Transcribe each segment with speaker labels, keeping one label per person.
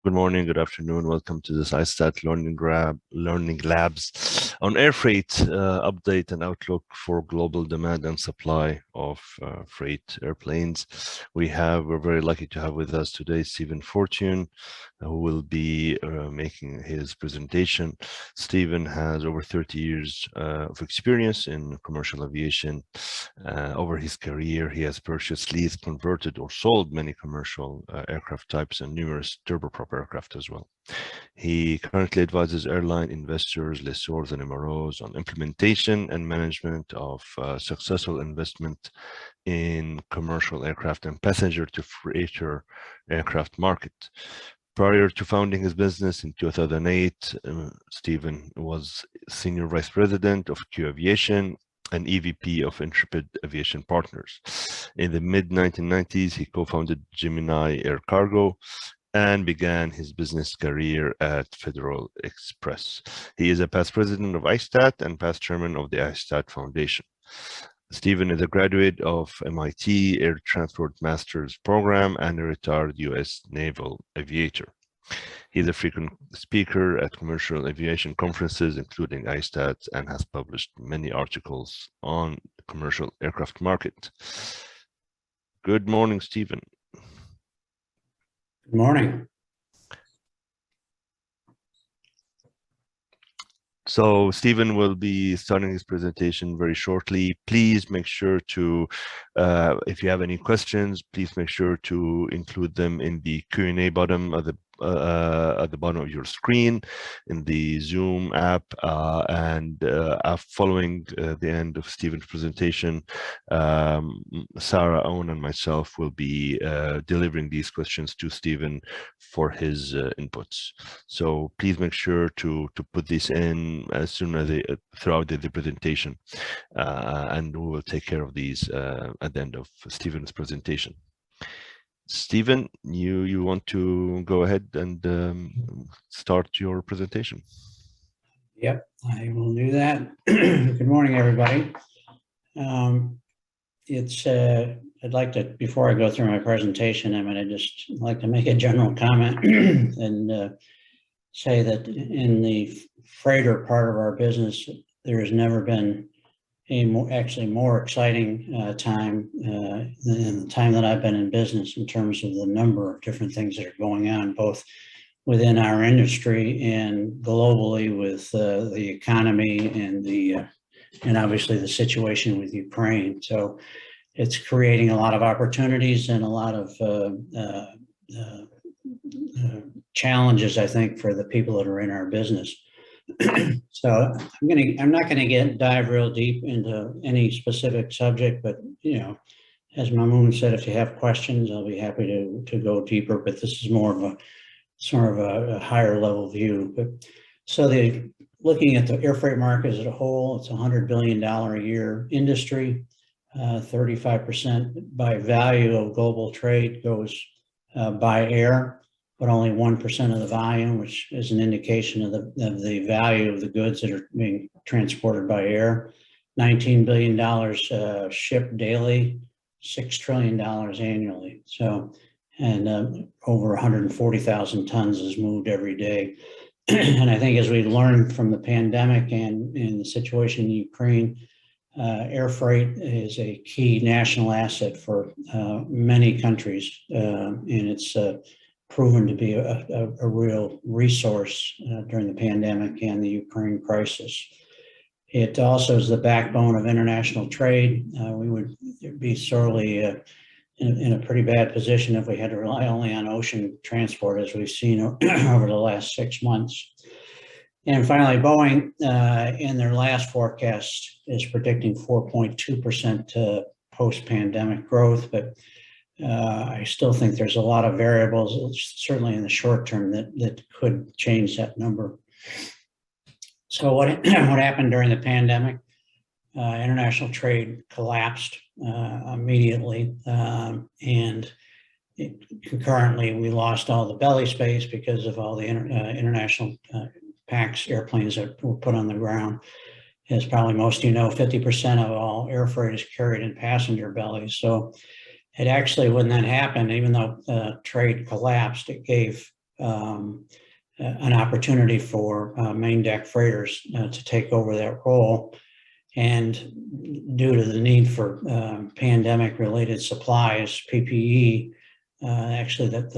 Speaker 1: Good morning, good afternoon. Welcome to this ISTAT Learning Labs on Airfreight update and outlook for global demand and supply of freight airplanes. We're very lucky to have with us today Stephen Fortune, who will be making his presentation. Stephen has over 30 years of experience in commercial aviation. Over his career, he has purchased, leased, converted, or sold many commercial aircraft types and numerous turboprop aircraft as well. He currently advises airline investors, lessors, and MROs on implementation and management of successful investment in commercial aircraft and passenger to freighter aircraft market. Prior to founding his business in 2008, Stephen was Senior Vice President of Q Aviation and EVP of Intrepid Aviation Partners. In the mid-1990s, he co-founded Gemini Air Cargo and began his business career at Federal Express. He is a past president of ISTAT and past chairman of the ISTAT Foundation. Stephen is a graduate of MIT Air Transport Master's Program and a retired U.S. Naval aviator. He's a frequent speaker at commercial aviation conferences, including ISTAT, and has published many articles on the commercial aircraft market. Good morning, Stephen.
Speaker 2: Good morning.
Speaker 1: So Stephen will be starting his presentation very shortly. Please make sure to, if you have any questions, please make sure to include them in the Q&A bottom of at the bottom of your screen in the Zoom app, and following the end of Stephen's presentation, Sarah, Owen, and myself will be delivering these questions to Stephen for his inputs. So please make sure to put these in as soon as throughout the presentation, and we will take care of these at the end of Stephen's presentation. Stephen, you want to go ahead and start your presentation?
Speaker 2: Yep, I will do that. Good morning, everybody. I'd like to, before I go through my presentation, I'd just like to make a general comment and say that in the freighter part of our business, there has never been a more exciting time in the time that I've been in business in terms of the number of different things that are going on, both within our industry and globally with the economy and obviously the situation with Ukraine. So it's creating a lot of opportunities and a lot of challenges, I think, for the people that are in our business. So I'm not gonna dive real deep into any specific subject, but as Mamoon said, if you have questions, I'll be happy to go deeper. But this is more of a sort of a higher level view. But so looking at the air freight market as a whole, it's a $100 billion a year industry. 35% by value of global trade goes by air, but only 1% of the volume, which is an indication of the value of the goods that are being transported by air. $19 billion shipped daily, $6 trillion annually. So, and over 140,000 tons is moved every day. And I think as we learned from the pandemic and the situation in Ukraine, air freight is a key national asset for many countries, and it's proven to be a real resource during the pandemic and the Ukraine crisis. It also is the backbone of international trade. We would be sorely in a pretty bad position if we had to rely only on ocean transport, as we've seen over the last 6 months. And finally, Boeing, in their last forecast, is predicting 4.2% post-pandemic growth, but I still think there's a lot of variables, certainly in the short term, that could change that number. So what happened during the pandemic? International trade collapsed immediately, and concurrently we lost all the belly space because of all the international PAX airplanes that were put on the ground. As probably most of you know, 50% of all air freight is carried in passenger bellies. So it actually, when that happened, even though trade collapsed, it gave an opportunity for main deck freighters to take over that role. And due to the need for pandemic-related supplies, PPE, actually that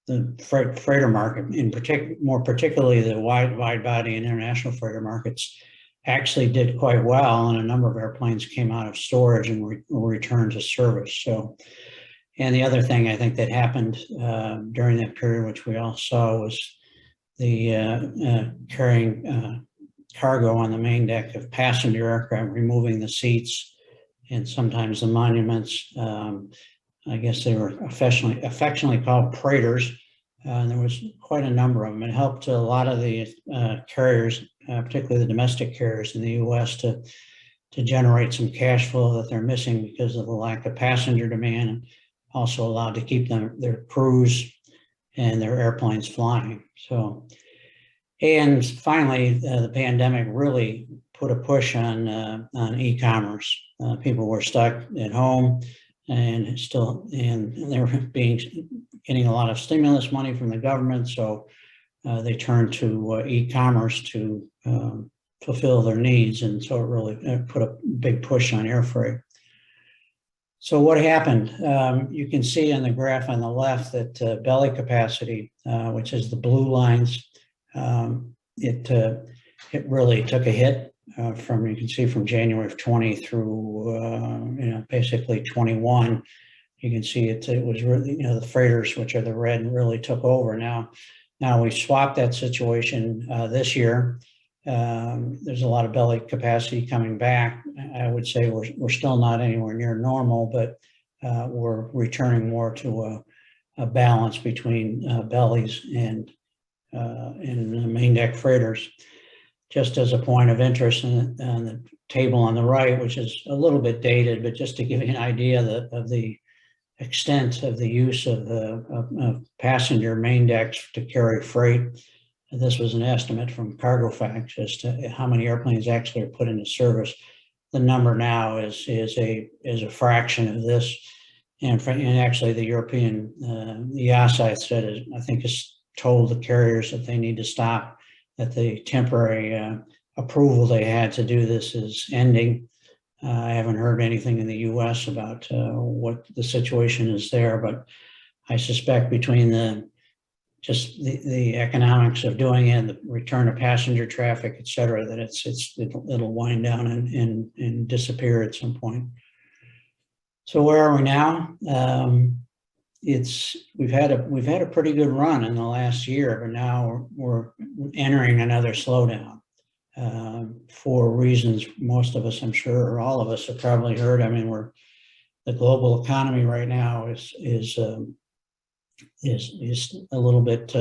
Speaker 2: the freighter market, more particularly the wide body and international freighter markets, actually did quite well, and a number of airplanes came out of storage and were returned to service. So, and the other thing I think that happened during that period, which we all saw, was the carrying cargo on the main deck of passenger aircraft, removing the seats and sometimes the monuments. I guess they were affectionately called freighters. And there was quite a number of them. It helped a lot of the carriers, particularly the domestic carriers in the U.S., to generate some cash flow that they're missing because of the lack of passenger demand, and also allowed to keep their crews and their airplanes flying. So, and finally, the pandemic really put a push on e-commerce. People were stuck at home, and they were getting a lot of stimulus money from the government, so they turned to e-commerce to fulfill their needs, and so it really put a big push on air freight. So what happened? You can see on the graph on the left that belly capacity, which is the blue lines, it really took a hit from, you can see, from January of 20 through basically 21. You can see it was really, the freighters, which are the red, really took over. Now we swapped that situation this year. There's a lot of belly capacity coming back. I would say we're still not anywhere near normal, but we're returning more to a balance between bellies and main deck freighters. Just as a point of interest, on the table on the right, which is a little bit dated, but just to give you an idea of the extent of the use of passenger main decks to carry freight. This was an estimate from Cargo Facts as to how many airplanes actually are put into service. The number now is a fraction of this, and actually the European the ISTAT said, I think, has told the carriers that they need to stop, that the temporary approval they had to do this is ending. I haven't heard anything in the U.S. about what the situation is there, but I suspect between the economics of doing it, the return of passenger traffic, et cetera, that it'll wind down and disappear at some point. So where are we now? We've had a pretty good run in the last year, but now we're entering another slowdown for reasons most of us, I'm sure, or all of us have probably heard. I mean, the global economy right now is a little bit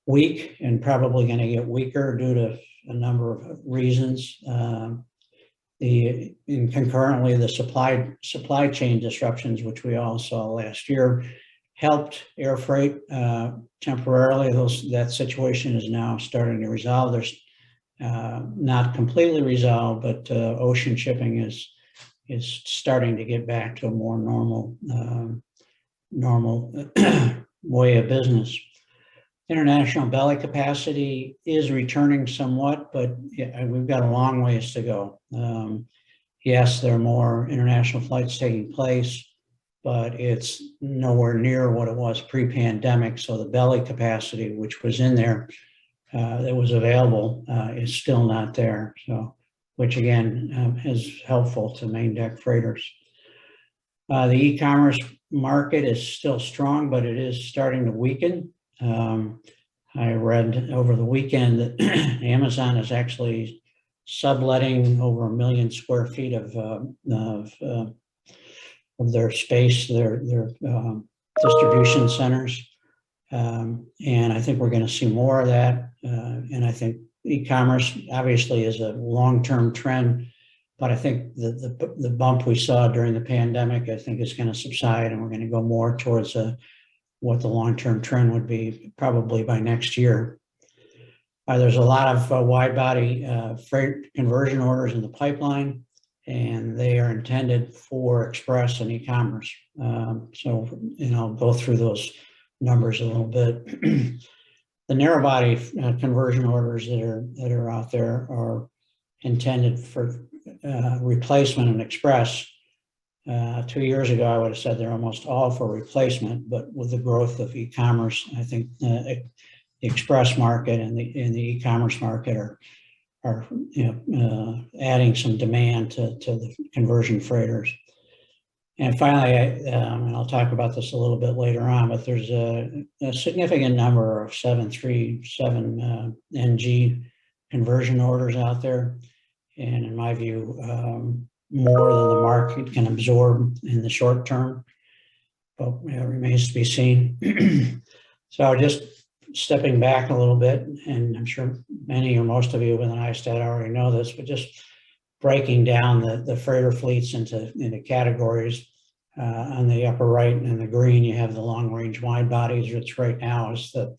Speaker 2: weak, and probably going to get weaker due to a number of reasons. Concurrently, the supply chain disruptions, which we all saw last year, helped air freight temporarily. That situation is now starting to resolve. There's not completely resolved, but ocean shipping is starting to get back to a more normal way of business. International belly capacity is returning somewhat, but we've got a long ways to go. Yes, there are more international flights taking place, but it's nowhere near what it was pre-pandemic. So the belly capacity, which was in there, that was available, is still not there. So, which again is helpful to main deck freighters. The e-commerce market is still strong, but it is starting to weaken. I read over the weekend that Amazon is actually subletting over 1 million square feet of their space, their distribution centers. And I think we're going to see more of that. And I think e-commerce obviously is a long-term trend, but I think the bump we saw during the pandemic, I think, is going to subside, and we're going to go more towards what the long-term trend would be probably by next year. There's a lot of wide-body freight conversion orders in the pipeline, and they are intended for express and e-commerce. So, I'll go through those numbers a little bit. The narrow body conversion orders that are out there are intended for replacement and express. 2 years ago, I would have said they're almost all for replacement, but with the growth of e-commerce, I think the express market and the e-commerce market are adding some demand to the conversion freighters. And finally, and I'll talk about this a little bit later on, but there's a significant number of 737 NG conversion orders out there. And in my view, more than the market can absorb in the short term, but it remains to be seen. So just stepping back a little bit, and I'm sure many or most of you within ISTAT already know this, but just breaking down the freighter fleets into categories. On the upper right and the green, you have the long-range wide bodies, which right now is the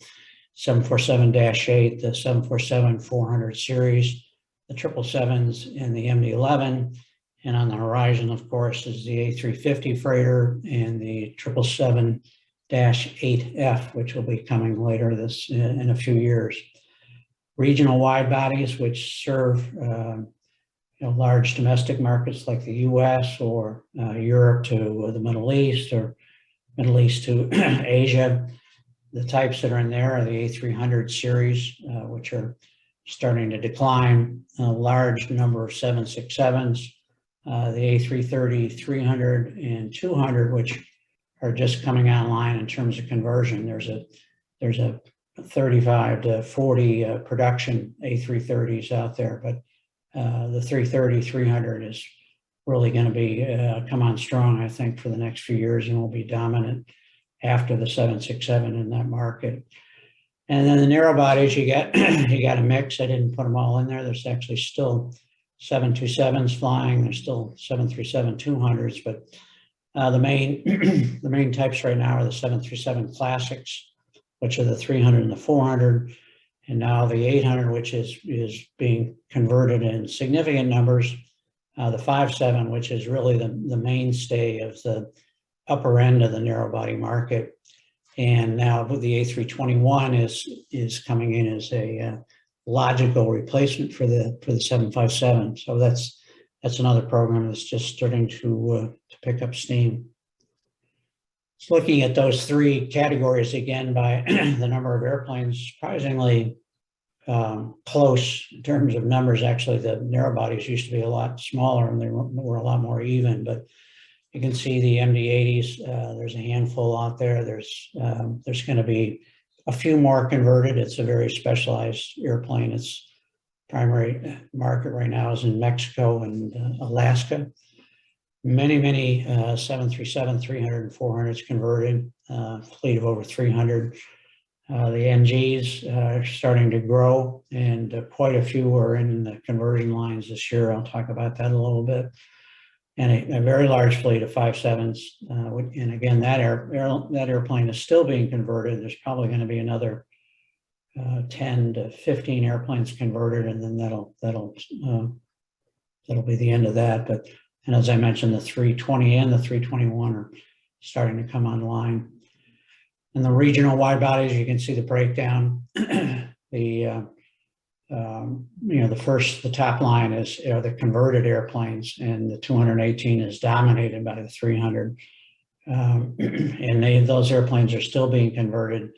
Speaker 2: 747-8, the 747-400 series, the 777s, and the MD-11. And on the horizon, of course, is the A350 freighter and the 777-8F, which will be coming later in a few years. Regional wide bodies, which serve large domestic markets like the U.S. or Europe to the Middle East, or Middle East to Asia. The types that are in there are the A300 series, which are starting to decline. A large number of 767s, the A330, 300, and 200, which are just coming online in terms of conversion. There's a 35 to 40 production A330s out there, but the 330, 300 is really going to be come on strong, I think, for the next few years, and will be dominant after the 767 in that market. And then the narrow bodies, you got a mix. I didn't put them all in there. There's actually still 727s flying. There's still 737-200s, but the main types right now are the 737 classics, which are the 300 and the 400. And now the 800, which is being converted in significant numbers. The 57, which is really the mainstay of the upper end of the narrow body market. And now the A321 is coming in as a logical replacement for the 757. So that's another program that's just starting to pick up steam. So looking at those three categories again by the number of airplanes, surprisingly close in terms of numbers. Actually, the narrow bodies used to be a lot smaller and they were a lot more even, but you can see the MD-80s, there's a handful out there. There's going to be a few more converted. It's a very specialized airplane. Its primary market right now is in Mexico and Alaska. Many 737, 300, and 400s converted, fleet of over 300. The NGs are starting to grow, and quite a few are in the conversion lines this year. I'll talk about that a little bit. And a very large fleet of 57s. And again, that airplane is still being converted. There's probably going to be another 10 to 15 airplanes converted, and then that'll be the end of that. And as I mentioned, the 320 and the 321 are starting to come online. And the regional wide bodies, you can see the breakdown. The top line is the converted airplanes, and the 218 is dominated by the 300. And those airplanes are still being converted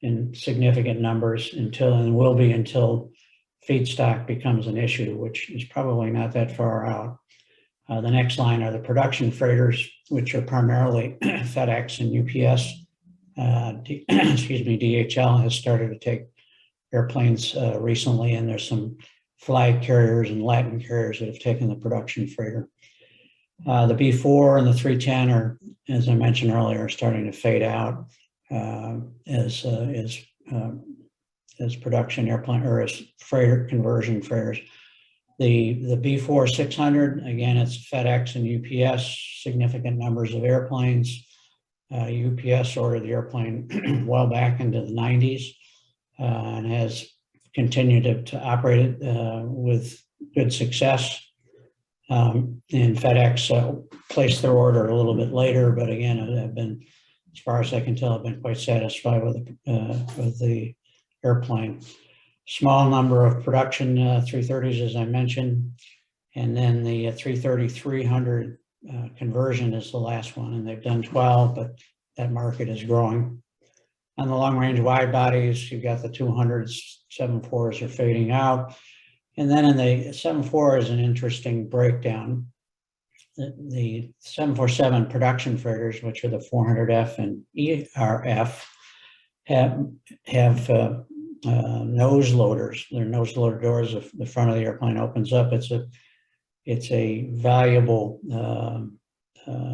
Speaker 2: in significant numbers until feedstock becomes an issue, which is probably not that far out. The next line are the production freighters, which are primarily FedEx and UPS. DHL has started to take airplanes recently, and there's some flag carriers and Latin carriers that have taken the production freighter. The B4 and the 310 are, as I mentioned earlier, starting to fade out as production airplane or as freighter conversion freighters. The B4 600, again, it's FedEx and UPS, significant numbers of airplanes. UPS ordered the airplane well back into the 90s and has continued to operate it with good success. And FedEx placed their order a little bit later, but again, have been as far as I can tell, I've been quite satisfied with the airplane. Small number of production 330s, as I mentioned, and then the 330-300 conversion is the last one, and they've done 12, but that market is growing. On the long-range wide bodies, you've got the 200s, 747s are fading out. And then in the 747 is an interesting breakdown. The 747 production freighters, which are the 400F and ERF, have nose loaders. They're nose loader doors. If the front of the airplane opens up, it's a valuable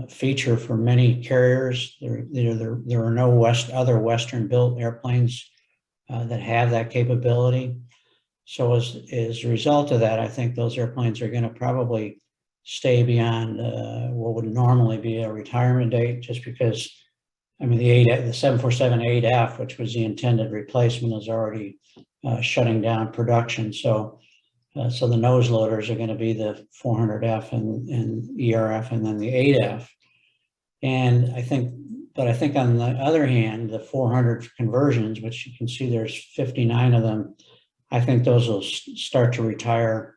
Speaker 2: feature for many carriers. There are no other Western built airplanes that have that capability. So as a result of that, I think those airplanes are going to probably stay beyond what would normally be a retirement date, just because, I mean, the 747 8F, which was the intended replacement, is already shutting down production. So the nose loaders are going to be the 400F and ERF, and then the 8F. And I think on the other hand, the 400 conversions, which you can see there's 59 of them, I think those will start to retire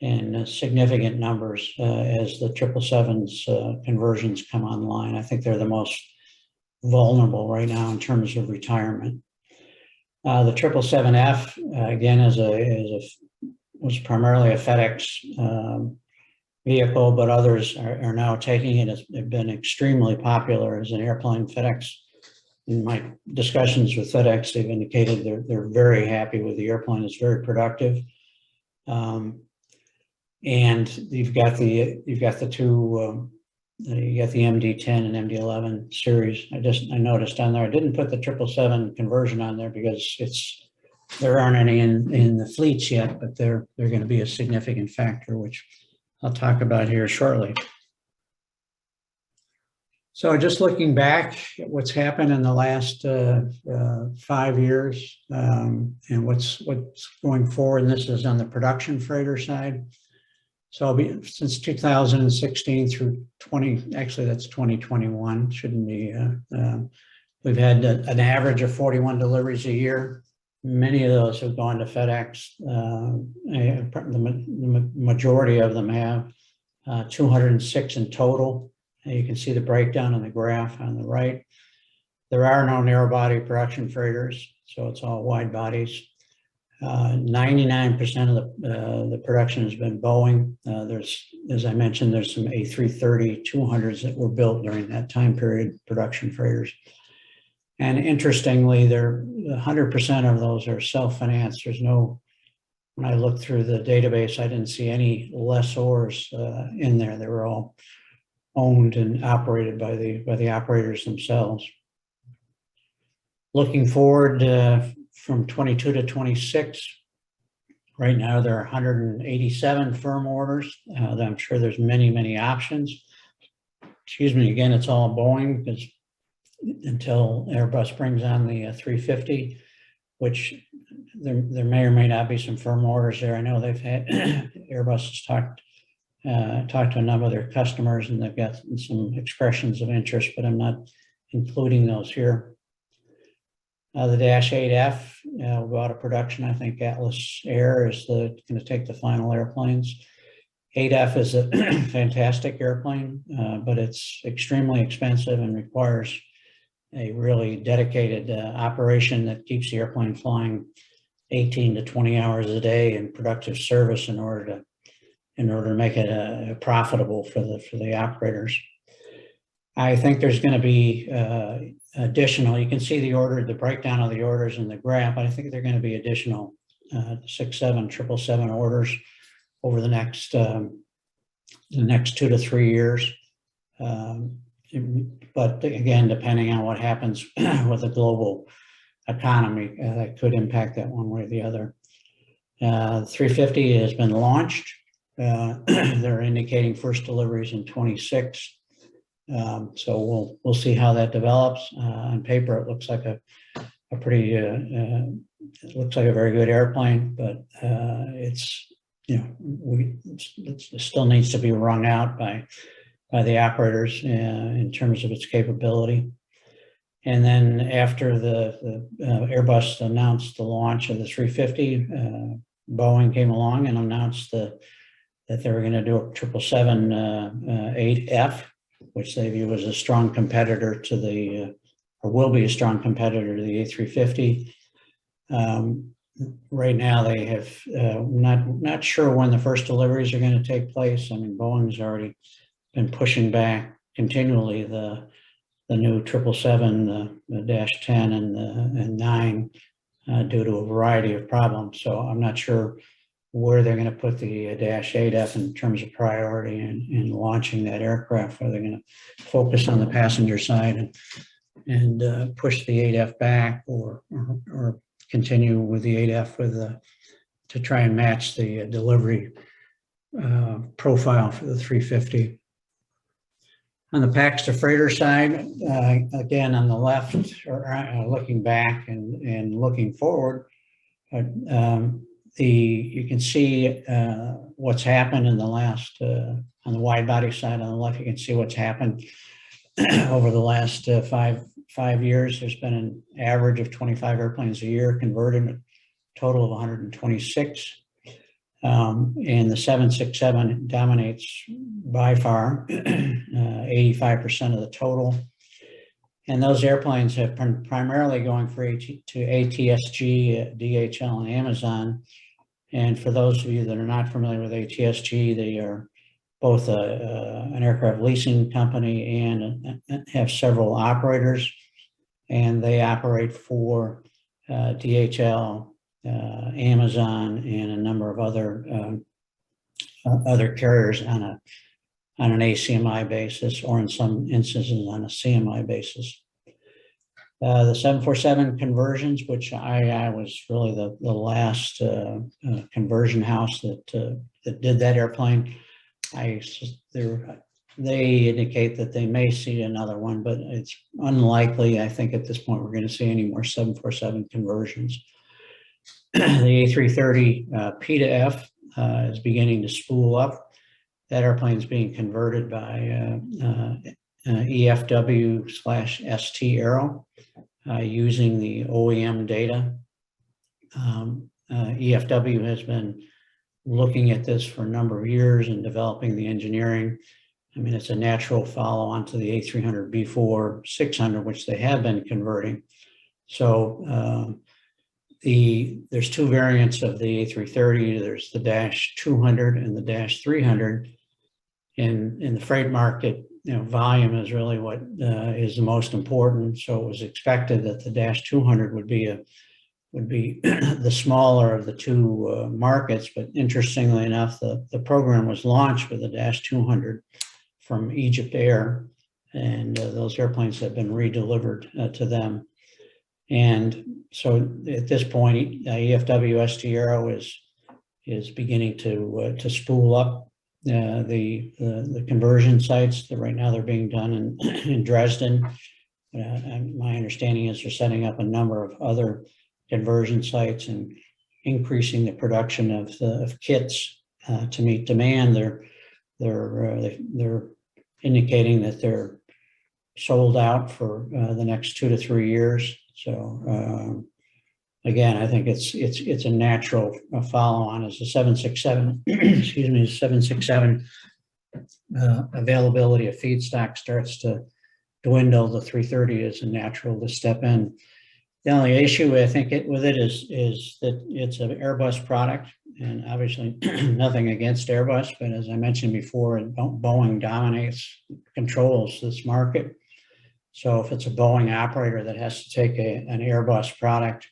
Speaker 2: in significant numbers as the 777's conversions come online. I think they're the most vulnerable right now in terms of retirement. The 777F, again, was primarily a FedEx vehicle, but others are now taking it. It's been extremely popular as an airplane. FedEx, in my discussions with FedEx, they've indicated they're very happy with the airplane. It's very productive. And you've got the MD-10 and MD-11 series. I noticed on there, I didn't put the 777 conversion on there because there aren't any in the fleets yet, but they're going to be a significant factor, which I'll talk about here shortly. So just looking back at what's happened in the last 5 years and what's going forward, and this is on the production freighter side. So since 2016 through actually that's 2021, shouldn't be, we've had an average of 41 deliveries a year. Many of those have gone to FedEx. The majority of them have 206 in total. You can see the breakdown in the graph on the right. There are no narrow body production freighters, so it's all wide bodies. 99% of the production has been Boeing. As I mentioned, there's some A330-200s that were built during that time period, production freighters. And interestingly, 100% of those are self-financed. When I looked through the database, I didn't see any lessors in there. They were all owned and operated by the operators themselves. Looking forward from 22 to 26, right now there are 187 firm orders. I'm sure there's many options. Excuse me, again, it's all Boeing, because until Airbus brings on the 350, which there may or may not be some firm orders there. I know they've had Airbus has talked to a number of their customers, and they've got some expressions of interest, but I'm not including those here. The Dash 8F will go out of production. I think Atlas Air is going to take the final airplanes. 8F is a fantastic airplane, but it's extremely expensive and requires a really dedicated operation that keeps the airplane flying 18 to 20 hours a day in productive service in order to make it profitable for the operators. I think there's going to be additional, you can see the breakdown of the orders in the graph. I think they're going to be additional 6, 7, 777 orders over the next 2 to 3 years. But again, depending on what happens with the global economy, that could impact that one way or the other. 350 has been launched. They're indicating first deliveries in 26. So we'll see how that develops. On paper, it looks like a very good airplane, but it still needs to be wrung out by the operators in terms of its capability. And then after the Airbus announced the launch of the 350, Boeing came along and announced that they were going to do a 777-8F, which they view as a strong competitor to the, or will be a strong competitor to the A350. Right now, they have not sure when the first deliveries are going to take place. I mean, Boeing's already been pushing back continually the new 777, the -10 and 9 due to a variety of problems. So I'm not sure where they're going to put the -8F in terms of priority in launching that aircraft. Are they going to focus on the passenger side and push the 8F back, or continue with the 8F to try and match the delivery profile for the 350? On the Paxton freighter side, again, on the left, or looking back and looking forward, you can see what's happened in the last, on the wide body side on the left, you can see what's happened over the last five years. There's been an average of 25 airplanes a year converted, a total of 126. And the 767 dominates by far, 85% of the total. And those airplanes have been primarily going to ATSG, DHL, and Amazon. And for those of you that are not familiar with ATSG, they are both an aircraft leasing company and have several operators. And they operate for DHL, Amazon, and a number of other carriers on an ACMI basis, or in some instances on a CMI basis. The 747 conversions, which I was really the last conversion house that did that airplane. They indicate that they may see another one, but it's unlikely. I think at this point we're going to see any more 747 conversions. The A330 P to F is beginning to spool up. That airplane is being converted by EFW/ST Aero using the OEM data. EFW has been looking at this for a number of years and developing the engineering. I mean, it's a natural follow on to the A300B4-600, which they have been converting. So there's two variants of the A330. There's the -200 and the -300. In the freight market, volume is really what is the most important. So it was expected that the -200 would be the smaller of the two markets. But interestingly enough, the program was launched with the -200 from Egypt Air, and those airplanes have been redelivered to them. And so at this point, EFW/ST Aero is beginning to spool up the conversion sites. That right now they're being done in Dresden. And my understanding is they're setting up a number of other conversion sites and increasing the production of kits to meet demand. They're indicating that they're sold out for the next 2 to 3 years. So again, I think it's a natural follow-on as the 767, excuse me, 767 availability of feedstock starts to dwindle. The 330 is a natural to step in. The only issue I think with it is that it's an Airbus product, and obviously nothing against Airbus, but as I mentioned before, Boeing controls this market. So if it's a Boeing operator that has to take an Airbus product,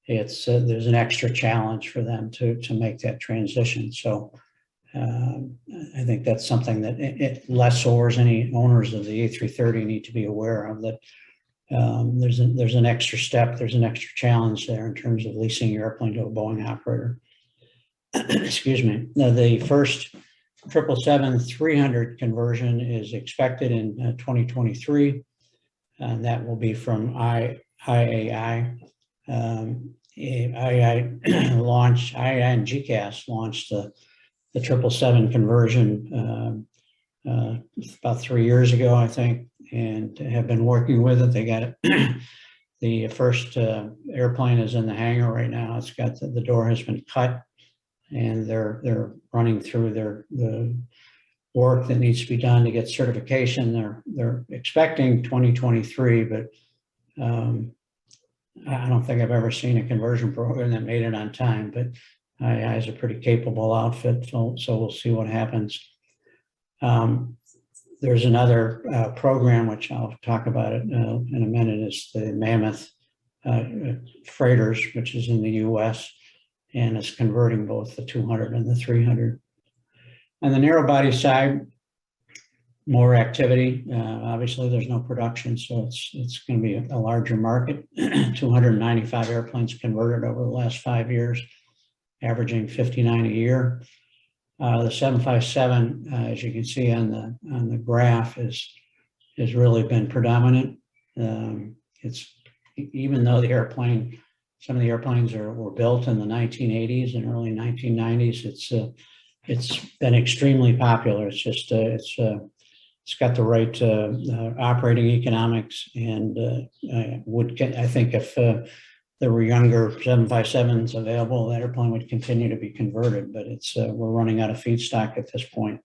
Speaker 2: there's an extra challenge for them to make that transition. So I think that's something that lessors, any owners of the A330 need to be aware of, that there's an extra step, there's an extra challenge there in terms of leasing your airplane to a Boeing operator. Excuse me. Now, the first 777-300 conversion is expected in 2023, and that will be from IAI. IAI launched, IAI and GCAS launched the 777 conversion about 3 years ago, I think, and have been working with it. They got it. The first airplane is in the hangar right now. It's got the door has been cut, and they're running through the work that needs to be done to get certification. They're expecting 2023, but I don't think I've ever seen a conversion program that made it on time. But IAI is a pretty capable outfit, so we'll see what happens. There's another program, which I'll talk about it in a minute, is the Mammoth Freighters, which is in the US, and it's converting both the 200 and the 300. On the narrow body side, more activity. Obviously, there's no production, so it's going to be a larger market. 295 airplanes converted over the last 5 years, averaging 59 a year. The 757, as you can see on the graph, has really been predominant. It's even though some of the airplanes were built in the 1980s and early 1990s, it's been extremely popular. It's just it's got the right operating economics, and I think if there were younger 757s available, that airplane would continue to be converted, but we're running out of feedstock at this point.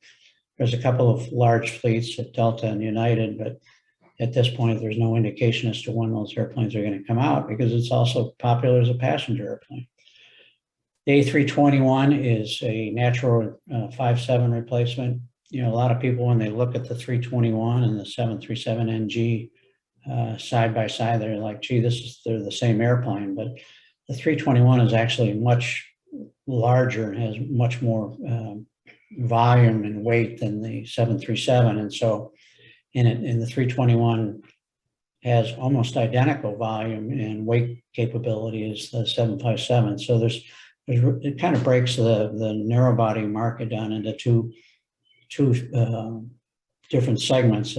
Speaker 2: There's a couple of large fleets at Delta and United, but at this point, there's no indication as to when those airplanes are going to come out, because it's also popular as a passenger airplane. The A321 is a natural 57 replacement. A lot of people, when they look at the 321 and the 737NG side by side, they're like, gee, they're the same airplane. But the 321 is actually much larger and has much more volume and weight than the 737. And so in the 321 has almost identical volume and weight capability as the 757. So it kind of breaks the narrow body market down into two different segments,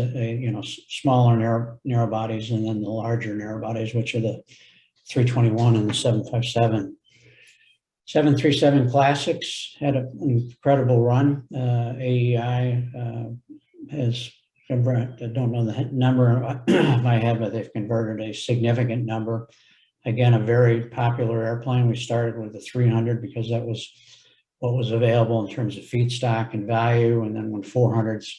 Speaker 2: smaller narrow bodies, and then the larger narrow bodies, which are the 321 and the 757. 737 Classics had an incredible run. AEI has, I don't know the number in my head, but they've converted a significant number. Again, a very popular airplane. We started with the 300 because that was what was available in terms of feedstock and value. And then when 400s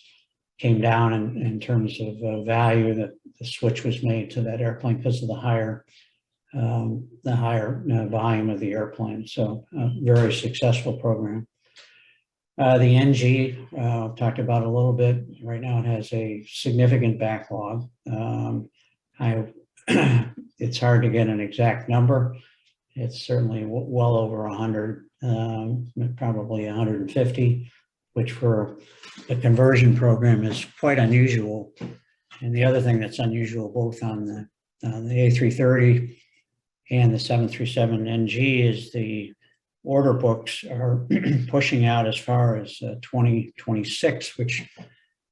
Speaker 2: came down in terms of value, the switch was made to that airplane because of the higher volume of the airplane. So a very successful program. The NG, talked about a little bit. Right now it has a significant backlog. It's hard to get an exact number. It's certainly well over 100, probably 150, which for a conversion program is quite unusual. And the other thing that's unusual, both on the A330 and the 737NG, is the order books are pushing out as far as 2026, which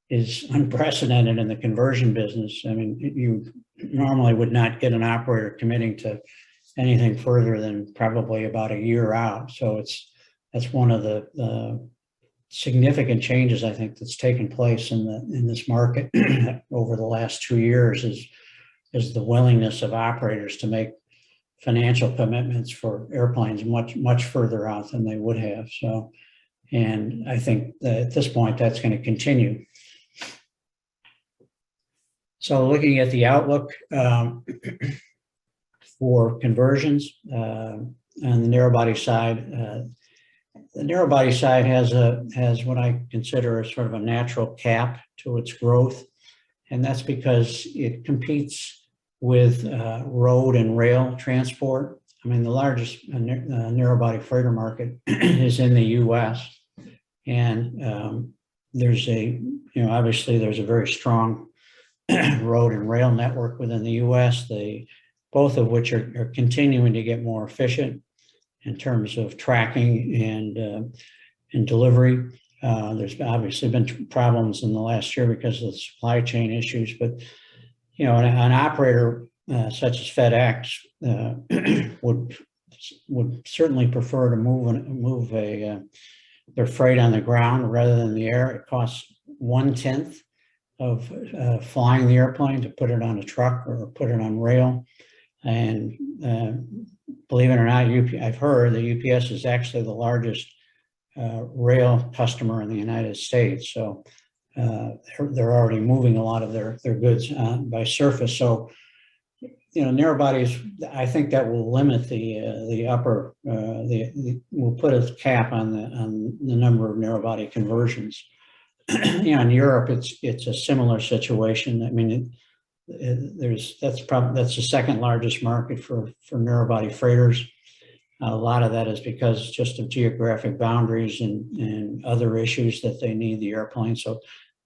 Speaker 2: is unprecedented in the conversion business. I mean, you normally would not get an operator committing to anything further than probably about a year out. So that's one of the significant changes, I think, that's taken place in this market over the last 2 years is the willingness of operators to make financial commitments for airplanes much further out than they would have. So, and I think that at this point that's going to continue. So looking at the outlook for conversions on the narrow body side, the narrow body side has what I consider a sort of a natural cap to its growth, and that's because it competes with road and rail transport. I mean, the largest narrow body freighter market is in the US, and there's obviously there's a very strong road and rail network within the US, both of which are continuing to get more efficient in terms of tracking and delivery. There's obviously been problems in the last year because of the supply chain issues, but an operator such as FedEx would certainly prefer to move their freight on the ground rather than the air. It costs 1/10 flying the airplane to put it on a truck or put it on rail. And believe it or not, I've heard that UPS is actually the largest rail customer in the United States. So they're already moving a lot of their goods by surface. So, narrow bodies, I think that will limit the upper, we'll put a cap on the number of narrow body conversions. In Europe, it's a similar situation. I mean, that's the second largest market for narrow body freighters. A lot of that is because just of geographic boundaries and other issues that they need the airplane. So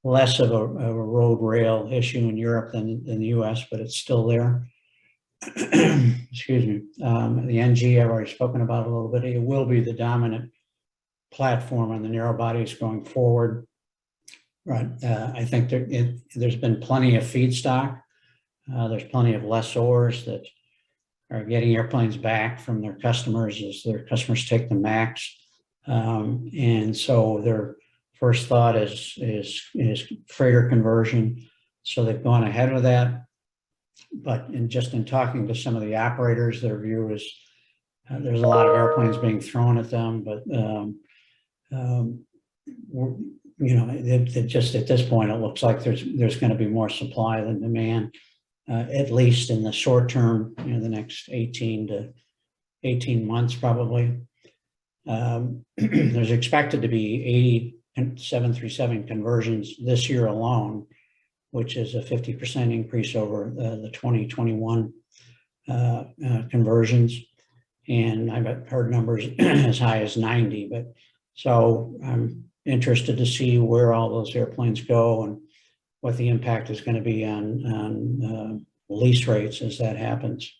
Speaker 2: less of a road rail issue in Europe than the US, but it's still there. Excuse me. The NG, I've already spoken about a little bit. It will be the dominant platform on the narrow bodies going forward. Right. I think there's been plenty of feedstock. There's plenty of lessors that are getting airplanes back from their customers as their customers take the MAX. And so their first thought is freighter conversion. So they've gone ahead with that. But in talking to some of the operators, their view is there's a lot of airplanes being thrown at them, but just at this point, it looks like there's going to be more supply than demand, at least in the short term, the next 18 months probably. There's expected to be 80 737 conversions this year alone, which is a 50% increase over the 2021 conversions. And I've heard numbers as high as 90, but so I'm interested to see where all those airplanes go and what the impact is going to be on lease rates as that happens.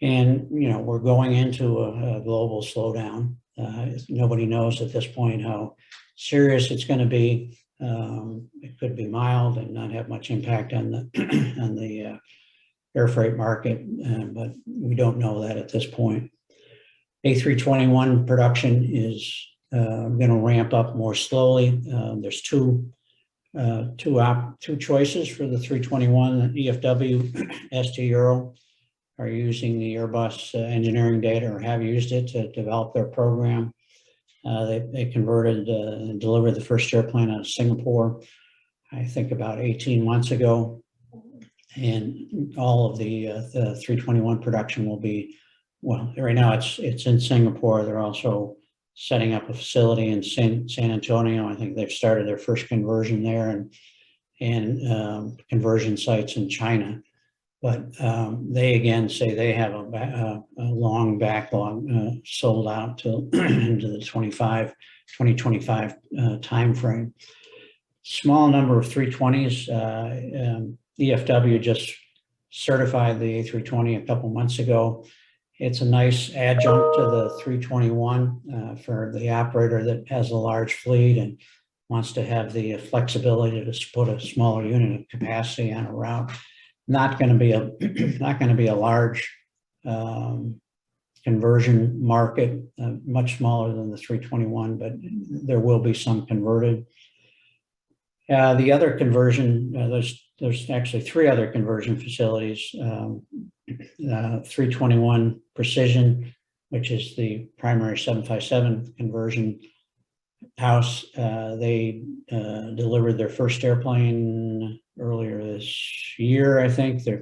Speaker 2: And, we're going into a global slowdown. Nobody knows at this point how serious it's going to be. It could be mild and not have much impact on the air freight market, but we don't know that at this point. A321 production is going to ramp up more slowly. There's two choices for the 321. EFW, ST Euro are using the Airbus engineering data or have used it to develop their program. They converted and delivered the first airplane out of Singapore, I think about 18 months ago. And all of the 321 production will be, well, right now it's in Singapore. They're also setting up a facility in San Antonio. I think they've started their first conversion there and conversion sites in China. But they again say they have a long backlog sold out till into the 2025 timeframe. Small number of 320s. EFW just certified the A320 a couple months ago. It's a nice adjunct to the 321 for the operator that has a large fleet and wants to have the flexibility to put a smaller unit of capacity on a route. Not going to be a large conversion market, much smaller than the 321, but there will be some converted. The other conversion, there's actually three other conversion facilities. 321 Precision, which is the primary 757 conversion house. They delivered their first airplane earlier this year, I think. They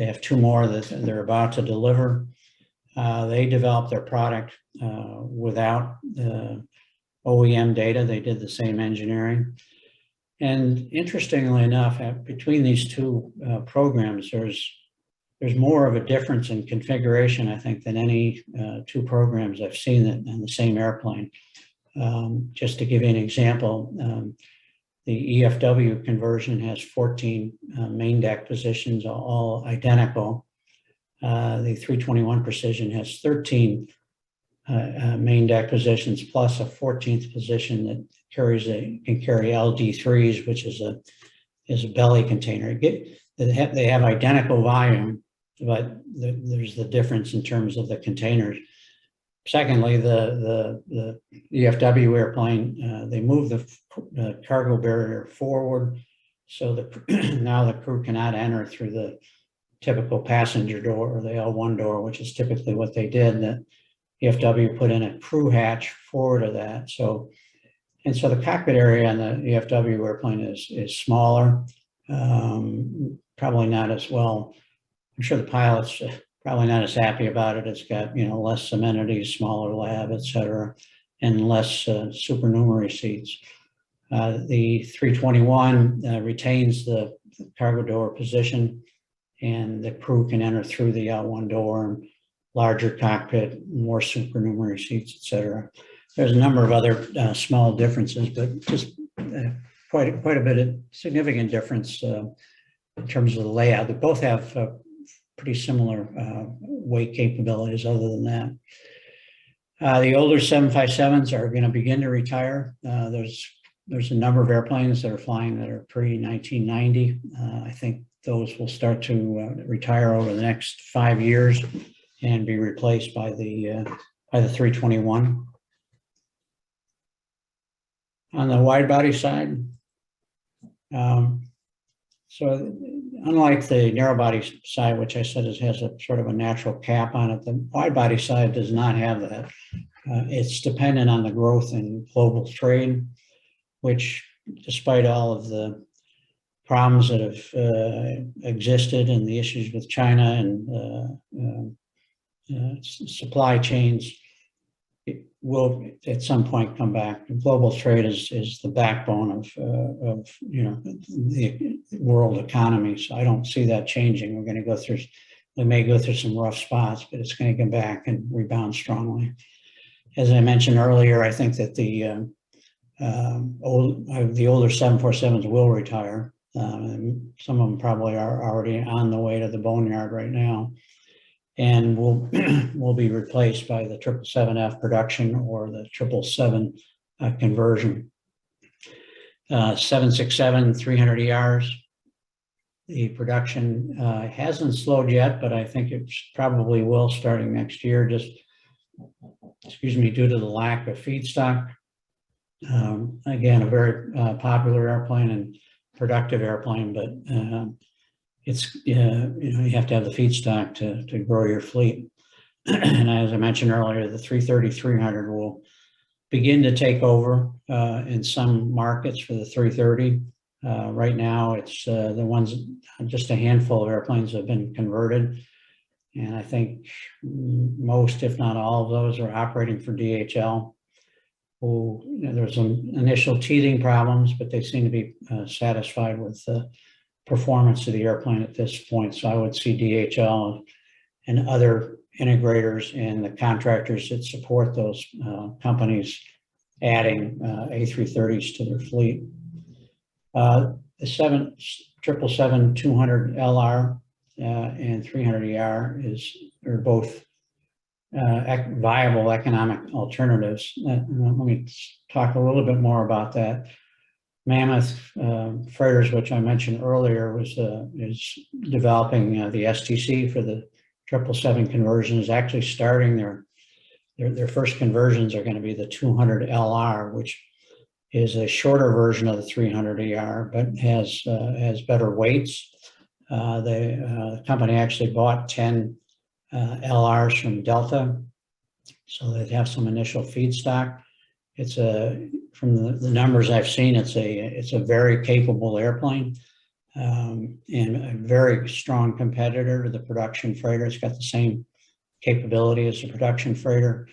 Speaker 2: have two more that they're about to deliver. They developed their product without OEM data. They did the same engineering. And interestingly enough, between these two programs, there's more of a difference in configuration, I think, than any two programs I've seen in the same airplane. Just to give you an example, the EFW conversion has 14 main deck positions, all identical. The 321 Precision has 13 main deck positions plus a 14th position that can carry LD3s, which is a belly container. They have identical volume, but there's the difference in terms of the containers. Secondly, the EFW airplane, they move the cargo barrier forward So now the crew cannot enter through the typical passenger door or the L1 door, which is typically what they did. That EFW put in a crew hatch forward of that. So the cockpit area on the EFW airplane is smaller, probably not as well. I'm sure the pilot's probably not as happy about it. It's got, less amenities, smaller lab, et cetera, and less supernumerary seats. The 321 retains the cargo door position, and the crew can enter through the L1 door, and larger cockpit, more supernumerary seats, et cetera. There's a number of other small differences, but just quite a bit of significant difference in terms of the layout. They both have pretty similar weight capabilities other than that. The older 757s are going to begin to retire. There's a number of airplanes that are flying that are pre-1990. I think those will start to retire over the next 5 years and be replaced by the 321. On the wide body side, so unlike the narrow body side, which I said has a sort of a natural cap on it, the wide body side does not have that. It's dependent on the growth in global trade, which, despite all of the problems that have existed and the issues with China and supply chains, it will at some point come back. Global trade is the backbone of the world economy. So I don't see that changing. We may go through some rough spots, but it's going to come back and rebound strongly. As I mentioned earlier, I think that the older 747s will retire. Some of them probably are already on the way to the boneyard right now, and will be replaced by the 777F production or the 777 conversion. 767 300ERs, the production hasn't slowed yet, but I think it probably will starting next year, due to the lack of feedstock. Again, a very popular airplane and productive airplane, but it's you have to have the feedstock to grow your fleet. And as I mentioned earlier, the 330-300 will begin to take over in some markets for the 330. Right now, it's the ones, just a handful of airplanes have been converted, and I think most, if not all of those, are operating for DHL. There's some initial teething problems, but they seem to be satisfied with the performance of the airplane at this point. So I would see DHL and other integrators and the contractors that support those companies adding A330s to their fleet. The 777-200LR and 300ER are both viable economic alternatives. Let me talk a little bit more about that. Mammoth Freighters, which I mentioned earlier, is developing the STC for the 777 conversion, is actually starting their first conversions are going to be the 200LR, which is a shorter version of the 300ER, but has better weights. The company actually bought 10 LRs from Delta, so they'd have some initial feedstock. It's from the numbers I've seen, it's a very capable airplane and a very strong competitor to the production freighter. It's got the same capability as the production freighter.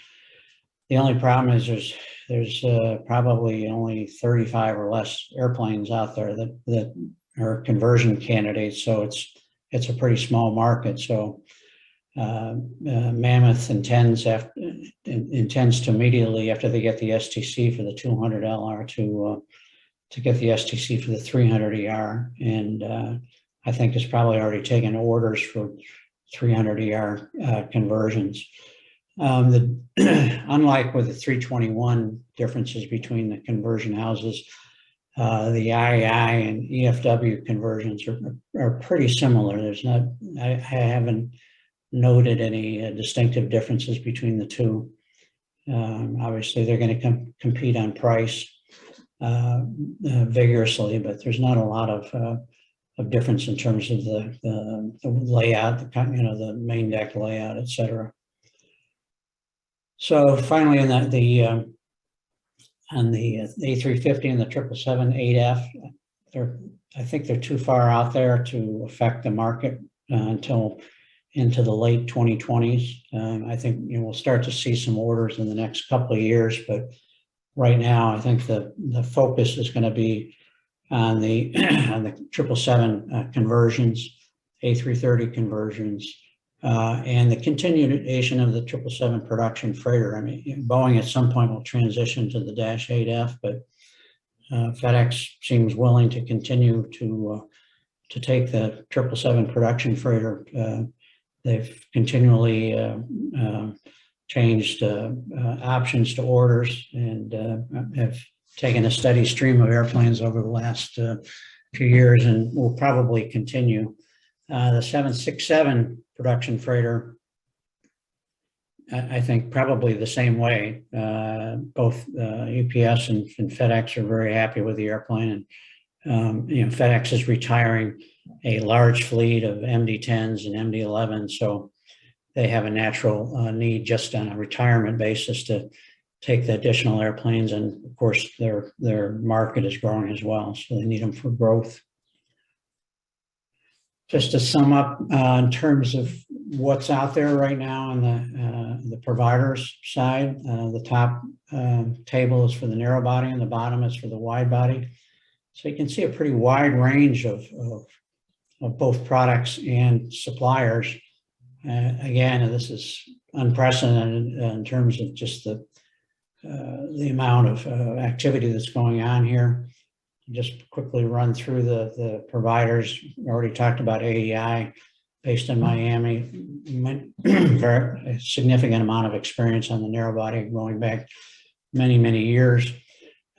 Speaker 2: The only problem is there's probably only 35 or less airplanes out there that are conversion candidates, so it's a pretty small market. So Mammoth intends to immediately after they get the STC for the 200LR to get the STC for the 300ER, and I think it's probably already taken orders for 300ER conversions. Unlike with the 321 differences between the conversion houses, the IAI and EFW conversions are pretty similar. I haven't noted any distinctive differences between the two. Obviously, they're going to compete on price. vigorously, but there's not a lot of difference in terms of the layout, the main deck layout, et cetera. So finally, in on the A350 and the 777-8F, I think they're too far out there to affect the market until into the late 2020s. I think we'll start to see some orders in the next couple of years, but right now I think the focus is going to be on the 777 conversions, A330 conversions, and the continuation of the 777 production freighter. I mean, Boeing at some point will transition to the -8F, but FedEx seems willing to continue to take the 777 production freighter. They've continually changed options to orders and have taken a steady stream of airplanes over the last few years, and will probably continue. The 767 production freighter, I think probably the same way. Both UPS and FedEx are very happy with the airplane, and FedEx is retiring a large fleet of MD-10s and MD-11s, so they have a natural need just on a retirement basis to take the additional airplanes, and of course their market is growing as well, so they need them for growth. Just to sum up in terms of what's out there right now on the providers side, the top table is for the narrow body and the bottom is for the wide body. So you can see a pretty wide range of both products and suppliers. Again, this is unprecedented in terms of just the amount of activity that's going on here. Just quickly run through the providers. We already talked about AEI, based in Miami. Very significant amount of experience on the narrow body going back many years.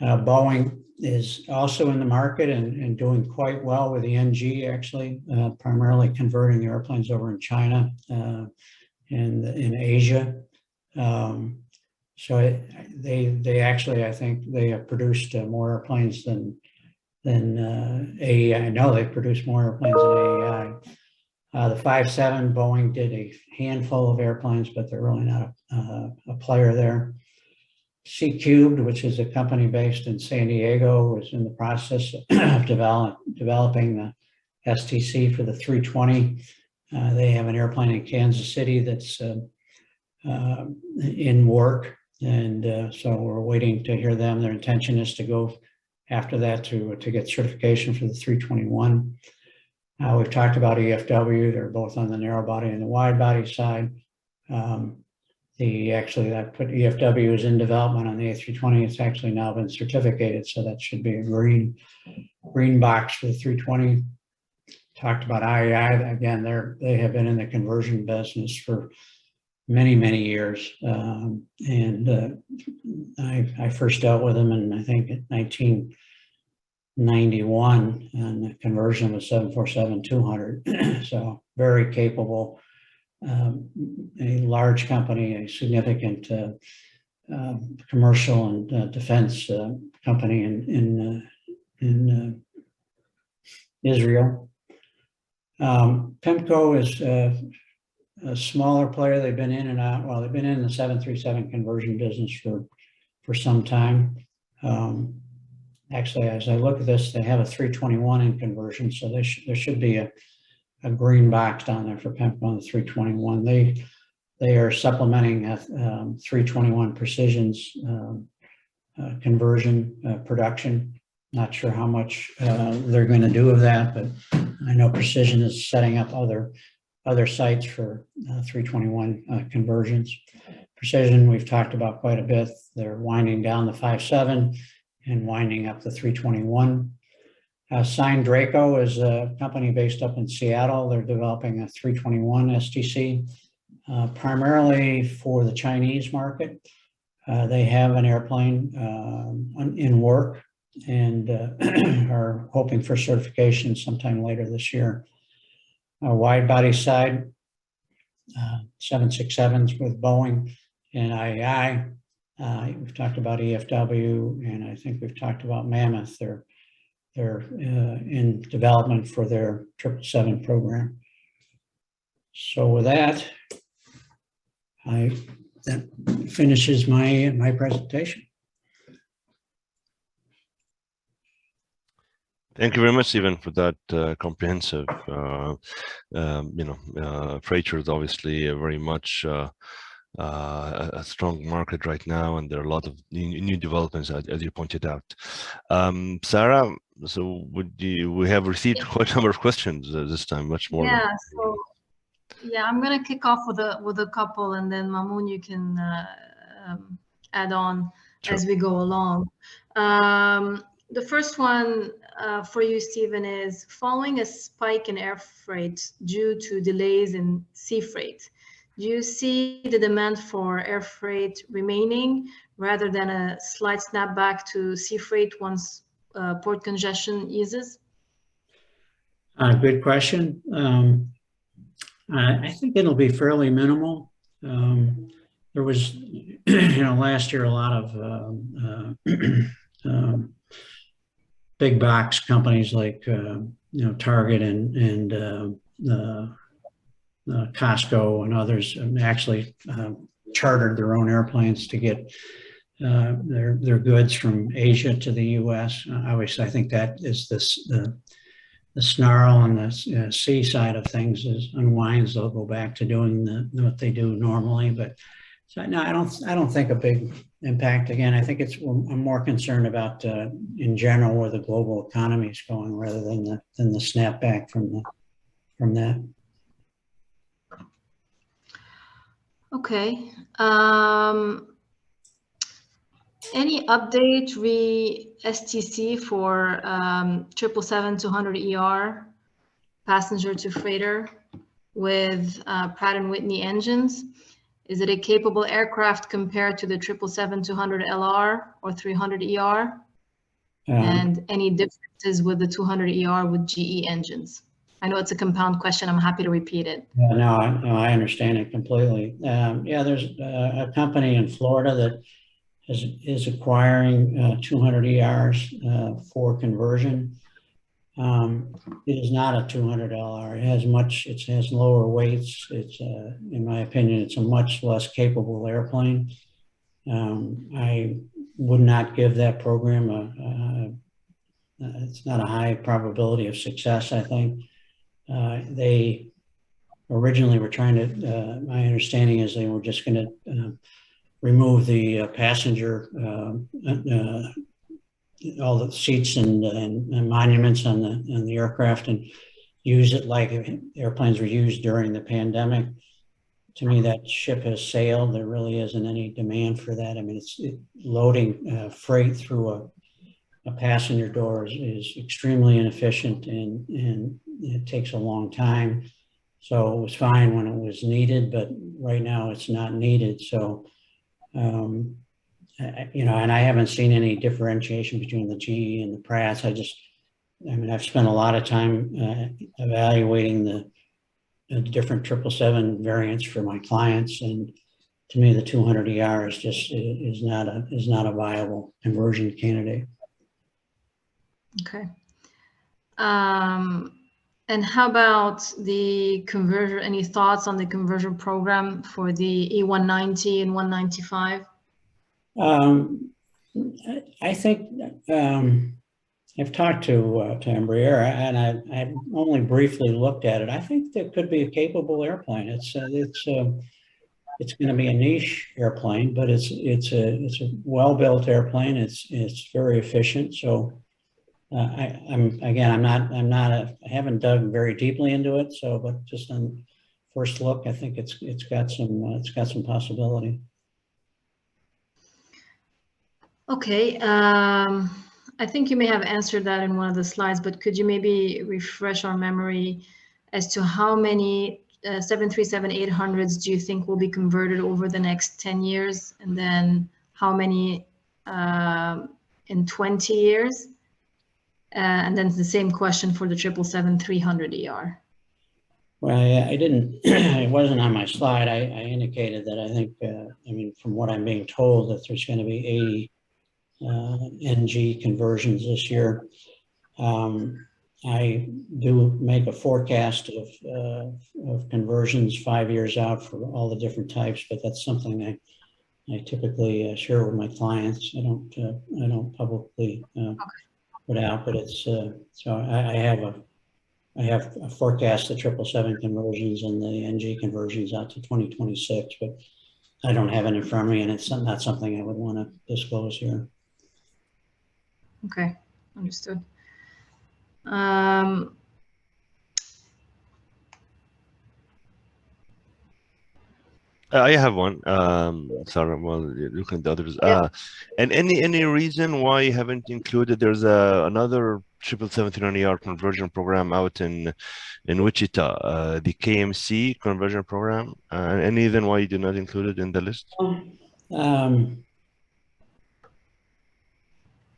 Speaker 2: Boeing is also in the market and doing quite well with the NG, actually, primarily converting the airplanes over in China and in Asia. So they actually, I think they have produced more airplanes than AEI. I know they've produced more airplanes than AEI. The 57, Boeing did a handful of airplanes, but they're really not a player there. C-Cubed, which is a company based in San Diego, was in the process of developing the STC for the 320. They have an airplane in Kansas City that's in work, and so we're waiting to hear them. Their intention is to go after that to get certification for the 321. We've talked about EFW. They're both on the narrow body and the wide body side. That put EFW is in development on the A320. It's actually now been certificated, so that should be a green box for the 320. Talked about IEI. Again, they have been in the conversion business for many years, and I first dealt with them in, I think, 1991, and the conversion was 747-200. So very capable. A large company, a significant commercial and defense company in Israel. PIMCO is a smaller player. They've been in and out. Well, they've been in the 737 conversion business for some time. Actually, as I look at this, they have a 321 in conversion, so there should be a green box down there for PIMCO on the 321. They are supplementing 321 Precision's conversion production. Not sure how much they're going to do of that, but I know Precision is setting up other sites for 321 conversions. Precision, we've talked about quite a bit. They're winding down the 57 and winding up the 321. Sign Draco is a company based up in Seattle. They're developing a 321 STC, primarily for the Chinese market. They have an airplane in work and are hoping for certification sometime later this year. Wide body side, 767s with Boeing and IEI. We've talked about EFW, and I think we've talked about Mammoth. They're in development for their 777 program. So with that finishes my presentation.
Speaker 1: Thank you very much, Stephen, for that comprehensive. Freighters obviously very much a strong market right now, and there are a lot of new developments, as you pointed out. Sarah, so we have received quite a number of questions this time, much more.
Speaker 3: Yeah, so yeah, I'm gonna kick off with a couple, and then Mamoun, you can add on as we go along. The first one for you, Stephen, is following a spike in air freight due to delays in sea freight. Do you see the demand for air freight remaining rather than a slight snapback to sea freight once port congestion eases?
Speaker 2: Good question. I think it'll be fairly minimal. There was, last year a lot of big box companies like Target and Costco and others actually chartered their own airplanes to get their goods from Asia to the U.S. Obviously, I think that is the snarl on the sea side of things is unwinds. They'll go back to doing what they do normally. But so, no, I don't think a big impact. Again, I think I'm more concerned about in general where the global economy is going rather than the snapback from that.
Speaker 3: Okay. Any update STC for 777-200ER passenger to freighter with Pratt & Whitney engines? Is it a capable aircraft compared to the 777-200LR or 300ER? And any differences with the 200ER with GE engines? I know it's a compound question. I'm happy to repeat it.
Speaker 2: No, I understand it completely. Yeah, there's a company in Florida that is acquiring 200 ERs for conversion. It is not a 200 LR. It has lower weights. It's, in my opinion, it's a much less capable airplane. I would not give that program it's not a high probability of success, I think. They originally were trying to, my understanding is they were just going to remove the passenger, all the seats and monuments on the aircraft and use it like airplanes were used during the pandemic. To me, that ship has sailed. There really isn't any demand for that. I mean, loading freight through a passenger door is extremely inefficient and it takes a long time. So it was fine when it was needed, but right now it's not needed. So, and I haven't seen any differentiation between the GE and the Pratts. I've spent a lot of time evaluating the different 777 variants for my clients, and to me, the 200 ER is not a viable conversion candidate.
Speaker 3: Okay. And how about the conversion? Any thoughts on the conversion program for the E190 and 195?
Speaker 2: I think I've talked to Embraer, and I only briefly looked at it. I think there could be a capable airplane. It's going to be a niche airplane, but it's a well-built airplane. It's very efficient. So I haven't dug very deeply into it. So, but just on first look, I think it's got some possibility.
Speaker 3: Okay. I think you may have answered that in one of the slides, but could you maybe refresh our memory as to how many 737-800s do you think will be converted over the next 10 years? And then how many in 20 years? And then the same question for the 777-300ER.
Speaker 2: Well, I didn't, it wasn't on my slide. I indicated that I think, I mean, from what I'm being told, that there's going to be 80 NG conversions this year. I do make a forecast of conversions 5 years out for all the different types, but that's something I typically share with my clients. I don't publicly put out, but it's so I have a forecast the 777 conversions and the NG conversions out to 2026, but I don't have it in front of me, and it's not something I would want to disclose here.
Speaker 3: Okay, understood.
Speaker 1: I have one. Sorry, well, looking at the others.
Speaker 3: Yeah.
Speaker 1: And any reason why you haven't included? There's another 777-300ER conversion program out in Wichita, the KMC conversion program. Any reason why you did not include it in the list?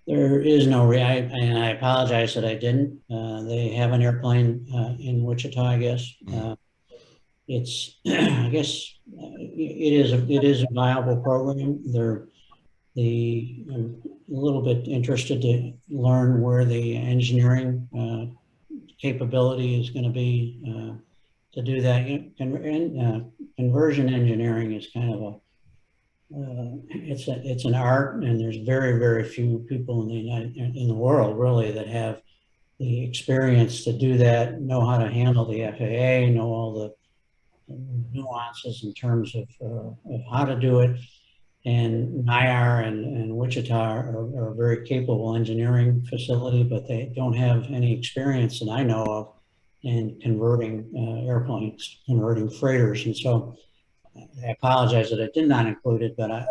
Speaker 2: There is no and I apologize that I didn't. They have an airplane in Wichita, I guess. It's, I guess, it is a viable program. I'm a little bit interested to learn where the engineering capability is going to be to do that. Conversion engineering is kind of it's an art, and there's very, very few people in the world really that have the experience to do that, know how to handle the FAA, know all the nuances in terms of how to do it. And NIAR and Wichita are a very capable engineering facility, but they don't have any experience that I know of in converting airplanes, converting freighters. And so I apologize that I did not include it, but I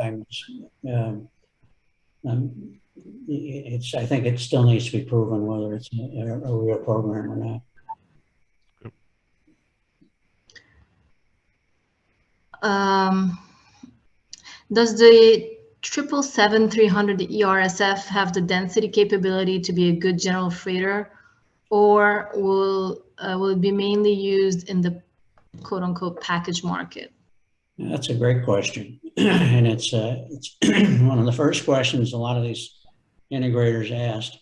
Speaker 2: think it still needs to be proven whether it's a real program or not.
Speaker 3: Does the 777-300 ERSF have the density capability to be a good general freighter, or will it be mainly used in the quote unquote package market?
Speaker 2: That's a great question. And it's one of the first questions a lot of these integrators asked.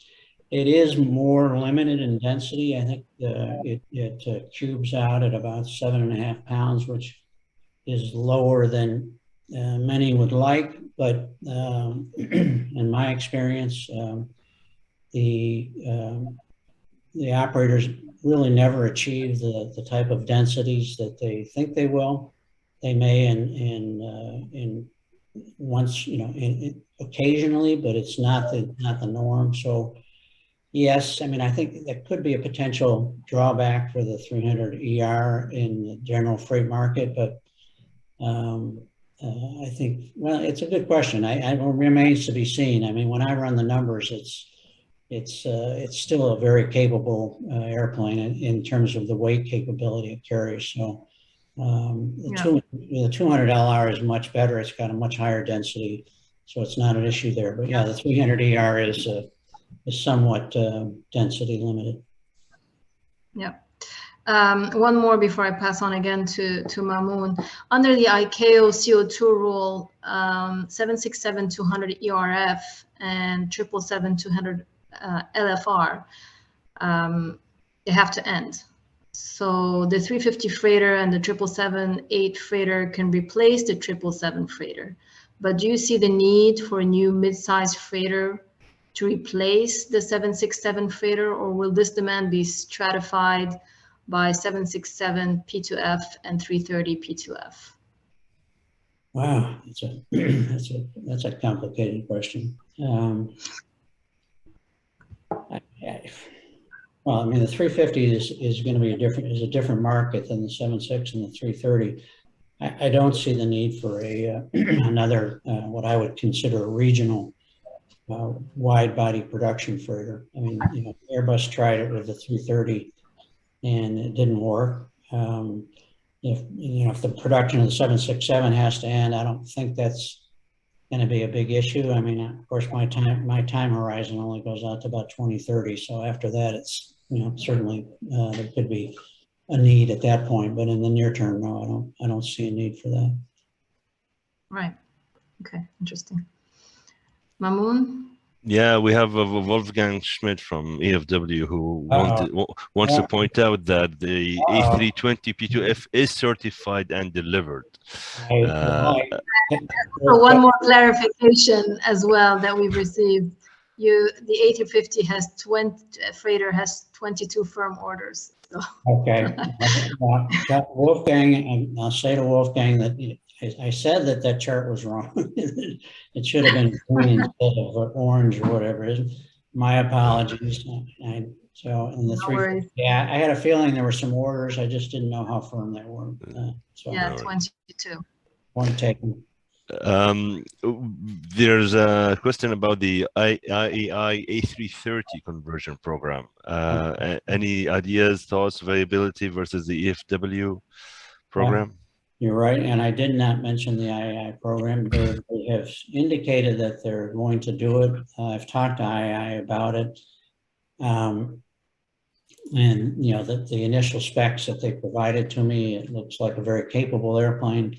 Speaker 2: It is more limited in density. I think it cubes out at about 7.5 pounds, which is lower than many would like. But in my experience, the operators really never achieve the type of densities that they think they will. They may in once, occasionally, but it's not the norm. So yes, I mean, I think that could be a potential drawback for the 300ER in the general freight market, but I think, well, it's a good question. It remains to be seen. I mean, when I run the numbers, it's still a very capable airplane in terms of the weight capability it carries. So the 200LR is much better. It's got a much higher density, so it's not an issue there. But yeah, the 300ER is somewhat density limited.
Speaker 3: Yeah. One more before I pass on again to Mamoun. Under the ICAO CO2 rule, 767-200 ERF and 777-200 LFR, they have to end. So the 350 freighter and the 777-8 freighter can replace the 777 freighter. But do you see the need for a new mid-sized freighter to replace the 767 freighter, or will this demand be stratified by 767 P2F and 330 P2F?
Speaker 2: Wow, that's a complicated question. Well, I mean, the 350 is going to be a different market than the 76 and the 330. I don't see the need for another what I would consider a regional wide body production freighter. I mean, Airbus tried it with the 330 and it didn't work. If the production of the 767 has to end, I don't think that's going to be a big issue. I mean, of course, my time horizon only goes out to about 2030. So after that, it's certainly there could be a need at that point, but in the near term, no, I don't see a need for that.
Speaker 3: Right. Okay. Interesting. Mamoon?
Speaker 1: Yeah, we have Wolfgang Schmidt from EFW who wants to
Speaker 2: Yeah.
Speaker 1: point out that the A320 P2F is certified and delivered.
Speaker 3: So one more clarification as well that we've received. The A350 has freighter has 22 firm orders. So.
Speaker 2: Okay. Wolfgang, and I'll say to Wolfgang that I said that chart was wrong. It should have been green instead of orange or whatever it is. My apologies. So in the yeah, I had a feeling there were some orders. I just didn't know how firm they were. So
Speaker 3: yeah, 22.
Speaker 2: Point taken.
Speaker 1: There's a question about the IAI A330 conversion program. Any ideas, thoughts, availability versus the EFW program?
Speaker 2: Yeah, you're right, and I did not mention the IAI program. They have indicated that they're going to do it. I've talked to IAI about it. And you know, the initial specs that they provided to me, it looks like a very capable airplane.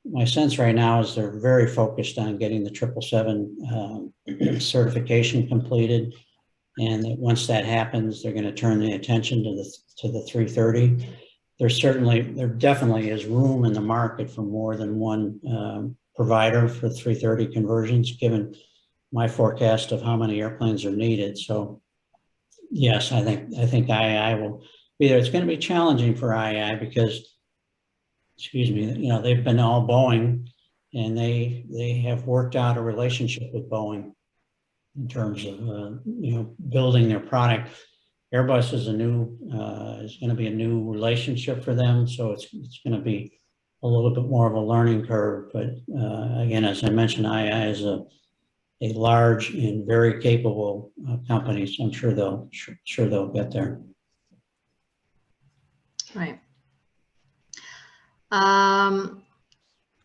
Speaker 2: My sense right now is they're very focused on getting the 777 certification completed, and that once that happens, they're going to turn the attention to the 330. There definitely is room in the market for more than one provider for 330 conversions, given my forecast of how many airplanes are needed. So yes, I think IAI will be there. It's going to be challenging for IAI because, excuse me, you know, they've been all Boeing, and they have worked out a relationship with Boeing in terms of you know, building their product. Airbus is going to be a new relationship for them, so it's going to be a little bit more of a learning curve. But again, as I mentioned, IAI is a large and very capable company, so I'm sure they'll get there.
Speaker 3: Right.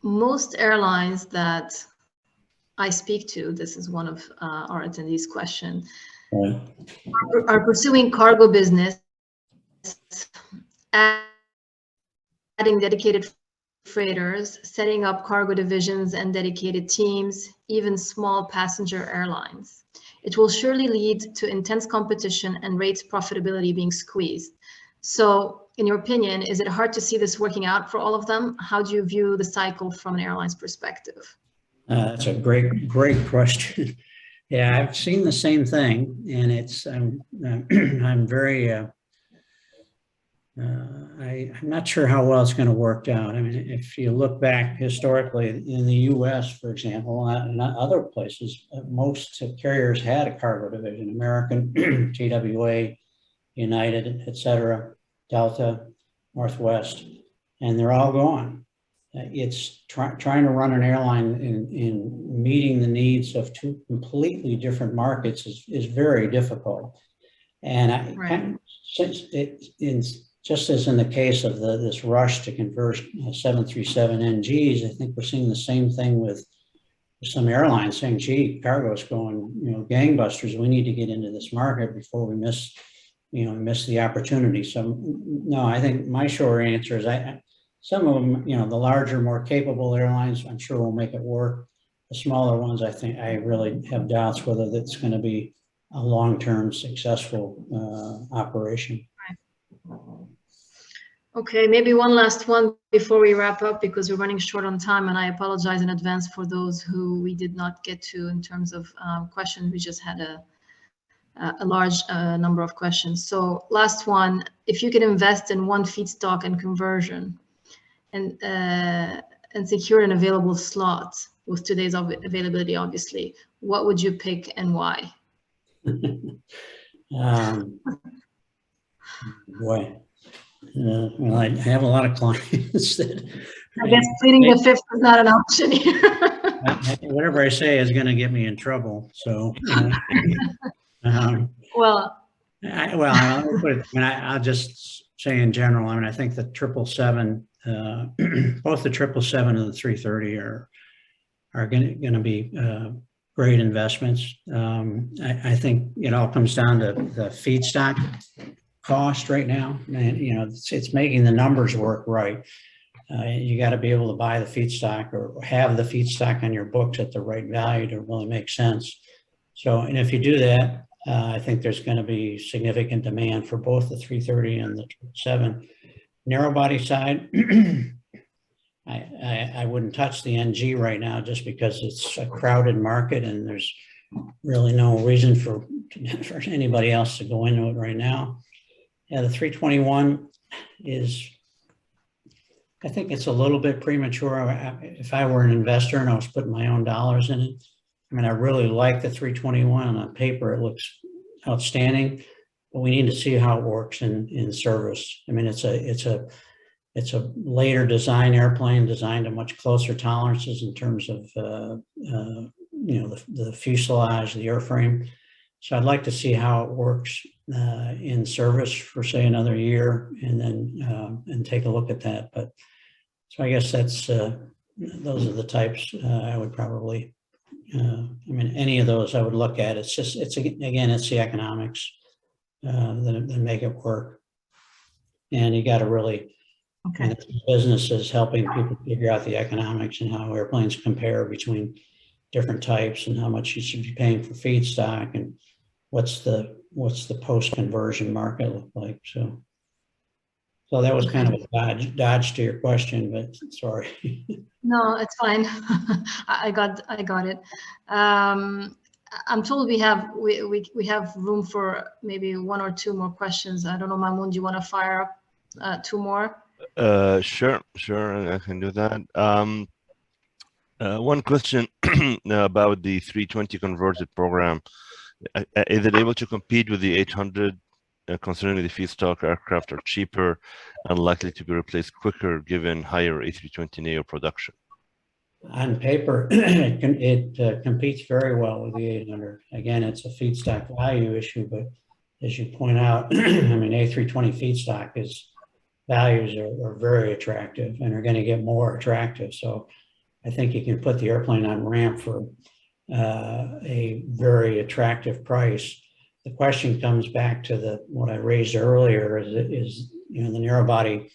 Speaker 3: Most airlines that I speak to, this is one of our attendees' question,
Speaker 2: Right.
Speaker 3: are pursuing cargo business, adding dedicated freighters, setting up cargo divisions and dedicated teams, even small passenger airlines. It will surely lead to intense competition and rates profitability being squeezed. So in your opinion, is it hard to see this working out for all of them? How do you view the cycle from an airline's perspective?
Speaker 2: That's a great question. Yeah, I've seen the same thing, and it's I'm very I'm not sure how well it's going to work out. I mean, if you look back historically in the U.S., for example, and other places, most carriers had a cargo division: American, TWA, United, etc., Delta, Northwest, and they're all gone. It's trying to run an airline in meeting the needs of two completely different markets is very difficult. And just as in the case of this rush to convert 737 NGs, I think we're seeing the same thing with some airlines saying, "Gee, cargo's going, you know, gangbusters. We need to get into this market before we miss the opportunity." So no, I think my short answer is some of them, you know, the larger, more capable airlines, I'm sure will make it work. The smaller ones, I think I really have doubts whether that's going to be a long-term successful operation.
Speaker 3: Okay, maybe one last one before we wrap up, because we're running short on time, and I apologize in advance for those who we did not get to in terms of questions. We just had a large number of questions. So last one, if you could invest in one feedstock and conversion and secure an available slot with today's availability, obviously, what would you pick and why?
Speaker 2: Boy. Well, I have a lot of clients that
Speaker 3: I guess pleading the fifth is not an option here.
Speaker 2: Whatever I say is going to get me in trouble. So,
Speaker 3: well,
Speaker 2: I'll put it. I mean, I'll just say in general. I mean, I think the 777, both the 777 and the 330 are going to be great investments. I think it all comes down to the feedstock cost right now, and it's making the numbers work right. You got to be able to buy the feedstock or have the feedstock on your books at the right value to really make sense. So, and if you do that, I think there's going to be significant demand for both the 330 and the 7. Narrow body side, I wouldn't touch the NG right now just because it's a crowded market and there's really no reason for anybody else to go into it right now. Yeah, the 321 is, I think it's a little bit premature. If I were an investor and I was putting my own dollars in it, I mean, I really like the 321. On paper, it looks outstanding, but we need to see how it works in service. I mean, it's a later design airplane, designed to much closer tolerances in terms of the fuselage, the airframe. So I'd like to see how it works in service for say another year, and then and take a look at that. But so I guess that's those are the types I would probably. I mean, any of those I would look at. It's again, it's the economics that make it work, and you got to really. Okay. Business is helping people figure out the economics and how airplanes compare between different types and how much you should be paying for feedstock and what's the post-conversion market look like. So that was kind of a dodge to your question, but sorry.
Speaker 3: No, it's fine. I got it. I'm told we have room for maybe 1 or 2 more questions. I don't know, Mamoun, do you want to fire up 2 more?
Speaker 1: Sure, I can do that. One question about the 320 converted program. Is it able to compete with the 800, considering the feedstock aircraft are cheaper and likely to be replaced quicker given higher A320neo production?
Speaker 2: On paper, it competes very well with the 800. Again, it's a feedstock value issue, but as you point out, I mean, A320 feedstock values are very attractive and are going to get more attractive. So I think you can put the airplane on ramp for a very attractive price. The question comes back to what I raised earlier is the narrow body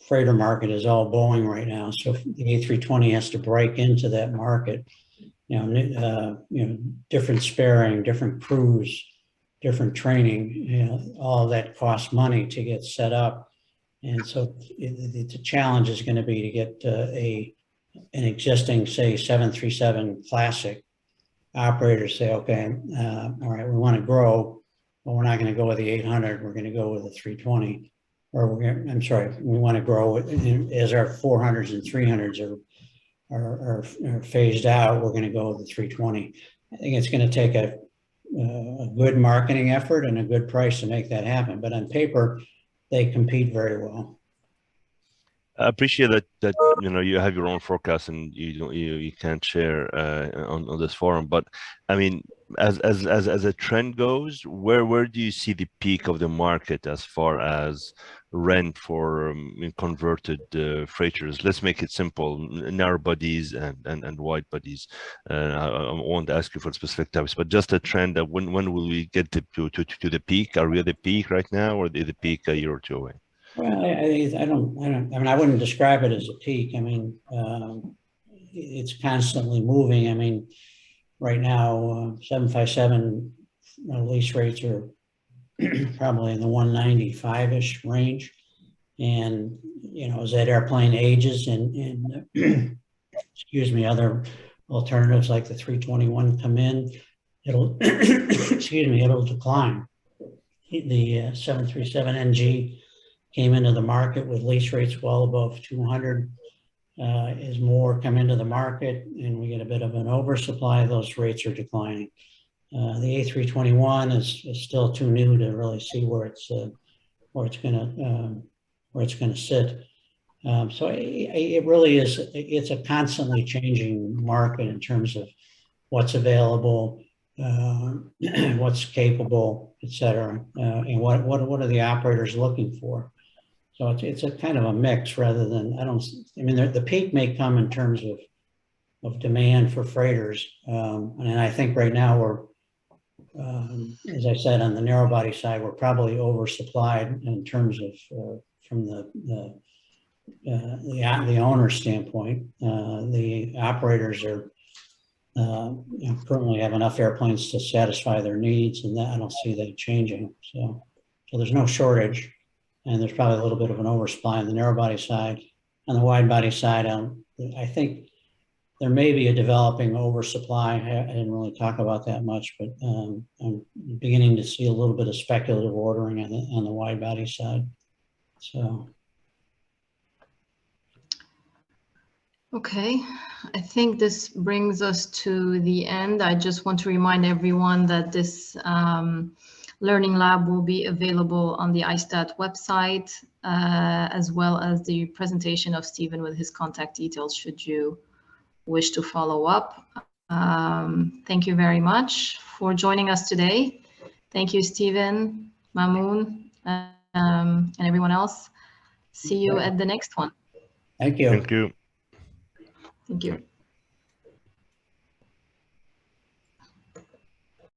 Speaker 2: freighter market is all Boeing right now. So the A320 has to break into that market, different sparing, different crews, different training, all of that costs money to get set up. And so the challenge is going to be to get an existing, say, 737 Classic operator say, okay, all right, we want to grow, but we're not going to go with the 800. We're going to go with the 320. Or we want to grow as our 400s and 300s are phased out. We're going to go with the 320. I think it's going to take a good marketing effort and a good price to make that happen. But on paper, they compete very well.
Speaker 1: I appreciate that you have your own forecast and you can't share on this forum. But I mean, as a trend goes, where do you see the peak of the market as far as rent for converted freighters? Let's make it simple: narrow bodies and wide bodies. I won't ask you for specific types, but just a trend that when will we get to the peak? Are we at the peak right now, or is the peak a year or 2 away?
Speaker 2: Well, I wouldn't describe it as a peak. I mean, it's constantly moving. I mean, right now, 757 lease rates are probably in the 195-ish range. And, as that airplane ages and excuse me, other alternatives like the 321 come in, it'll, it'll decline. The 737NG came into the market with lease rates well above 200. As more come into the market and we get a bit of an oversupply, those rates are declining. The A321 is still too new to really see where it's going to sit. So it really is. It's a constantly changing market in terms of what's available, what's capable, et cetera, and what are the operators looking for. So it's a kind of a mix rather than, the peak may come in terms of demand for freighters. And I think right now as I said, on the narrow body side, we're probably oversupplied in terms of from the owner's standpoint. The operators are currently have enough airplanes to satisfy their needs, and that I don't see that changing. So there's no shortage, and there's probably a little bit of an oversupply on the narrow body side. On the wide body side, I think there may be a developing oversupply. I didn't really talk about that much, but I'm beginning to see a little bit of speculative ordering on the wide body side. So.
Speaker 3: Okay, I think this brings us to the end. I just want to remind everyone that this Learning Lab will be available on the ISTAT website, as well as the presentation of Stephen with his contact details should you wish to follow up. Thank you very much for joining us today. Thank you, Stephen, Mamoun, and everyone else. See you at the next one.
Speaker 2: Thank you.
Speaker 1: Thank you.
Speaker 3: Thank you.